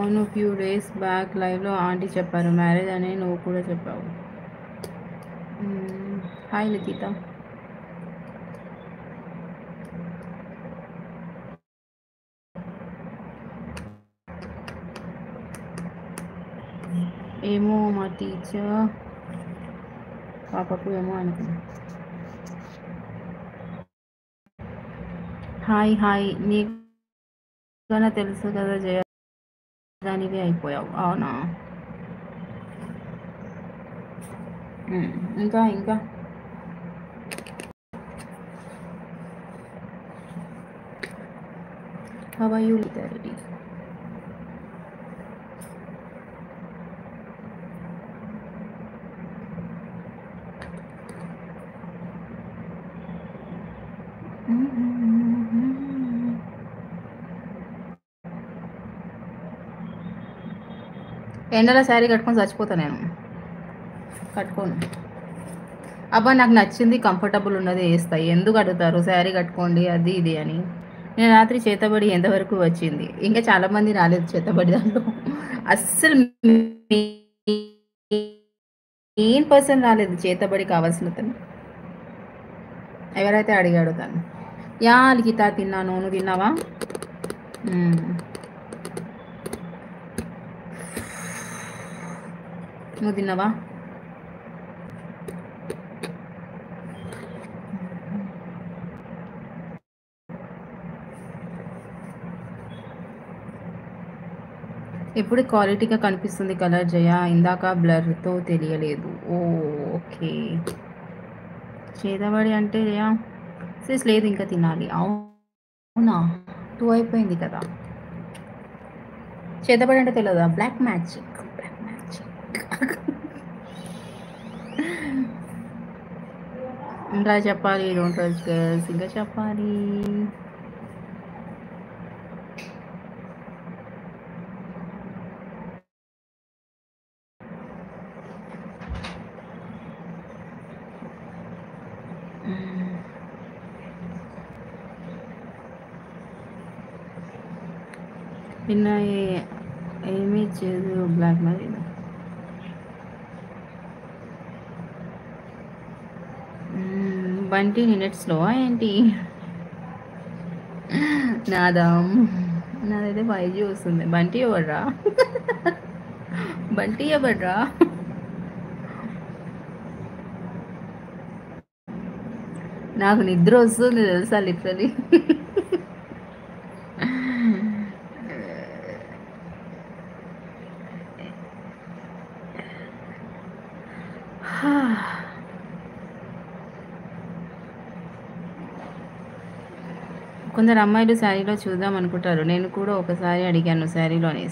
అవును, few days back లైవ్లో aunty చెప్పారు మ్యారేజ్ అని, నువ్వు కూడా చెప్పావు. హాయ్ లిఖిత. ఏమో మా టీచర్ పాపకు ఏమో అనుకున్నా. హాయ్ హాయ్, నీకన్నా తెలుసు కదా జయదానివి అయిపోయావు. అవునా? ఇంకా ఇంకా హౌ ఆర్ యూ లిటరరీ? ఎండలో శారీ కట్టుకొని చచ్చిపోతా నేను. కట్టుకోను. అబ్బా, నాకు నచ్చింది కంఫర్టబుల్ ఉన్నది వేస్తా. ఎందుకు అడుగుతారు శారీ కట్టుకోండి అది ఇది అని? నేను రాత్రి చేతబడి ఎంతవరకు వచ్చింది? ఇంకా చాలామంది రాలేదు చేతబడి దాంట్లో. అస్సలు మెయిన్ పర్సన్ రాలేదు చేతబడి కావాల్సిన తను. ఎవరైతే అడిగాడో తను. యా లిఖిత, తిన్నాను. నువ్వు తిన్నావా? నువ్వు తిన్నావా? ఎప్పుడు క్వాలిటీగా కనిపిస్తుంది కలర్ జయ, ఇందాక బ్లర్తో తెలియలేదు. ఓకే. చేతబడి అంటే జయ సిస్ లేదు, ఇంకా తినాలి. అవునా, 2 అయిపోయింది కదా. చేతబడి అంటే తెలియదా? Black magic. Black magic. ఇంకా చెప్పాలి. Don't touch girls. ఇంకా చెప్పాలి. నిన్న ఏమీ చేయదు బ్లాక్ మ్యాజిక్. బంటి మినిట్స్లో ఏంటి? నాదైతే 5G వస్తుంది. బంటి ఎవర్రా? బంటి ఎవర్రా? నాకు నిద్ర వస్తుంది తెలుసా లిటరలీ. కొందరు అమ్మాయిలు శారీలో చూద్దాం అనుకుంటారు. నేను కూడా ఒకసారి అడిగాను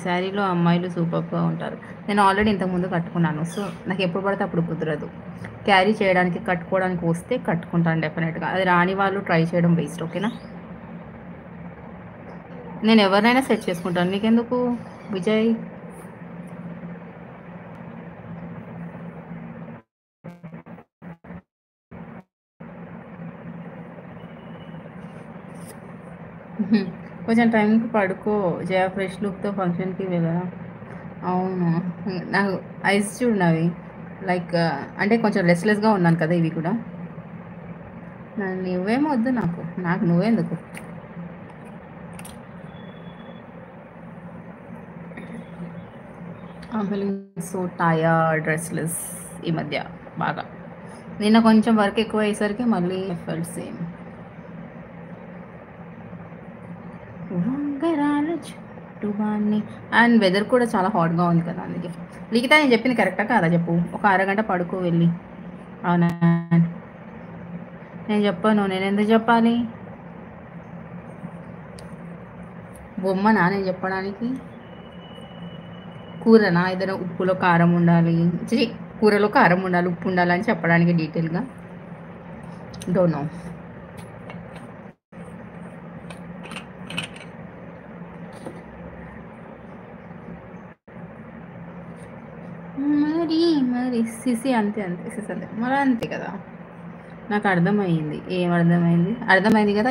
శారీలో అమ్మాయిలు సూపర్గా ఉంటారు. నేను ఆల్రెడీ ఇంతకుముందు కట్టుకున్నాను. సో నాకు ఎప్పుడు పడితే అప్పుడు కుదరదు. క్యారీ చేయడానికి కట్టుకోవడానికి వస్తే కట్టుకుంటాను డెఫినెట్గా. అది రాని వాళ్ళు ట్రై చేయడం వేస్ట్. ఓకేనా? నేను ఎవరినైనా సెట్ చేసుకుంటాను. నీకెందుకు విజయ్? కొంచెం టైంకి పడుకో జయ. ఫ్రెష్ లుక్తో ఫంక్షన్కి వెళ్ళా. అవును, నాకు ఐస్ చూడనవి లైక్ అంటే కొంచెం లెస్గా ఉన్నాను కదా. ఇవి కూడా నువ్వేం వద్దు నాకు నువ్వేందుకు. సో టయర్డ్, డ్రెస్లెస్ ఈ మధ్య బాగా. నిన్న కొంచెం వర్క్ ఎక్కువ అయ్యేసరికి మళ్ళీ felt same. Ungarala చుట్టువాన్ని. And weather కూడా చాలా హాట్గా ఉంది కదా, అందుకే. లిఖిత, నేను చెప్పింది కరెక్టా కాదా చెప్పు. ఒక అరగంట పడుకో వెళ్ళి. అవునా? నేను చెప్పాను. నేను ఎందుకు చెప్పాలి? బొమ్మనా నేను చెప్పడానికి? కూరనా? ఏదైనా ఉప్పులో కారం ఉండాలి, కూరలో కారం ఉండాలి, ఉప్పు ఉండాలి అని చెప్పడానికి డీటెయిల్గా? Don't know. మరి సిసి అంతే సిసి అంతే మరి అంతే కదా. నాకు అర్థమైంది. ఏం అర్థమైంది? అర్థమైంది కదా.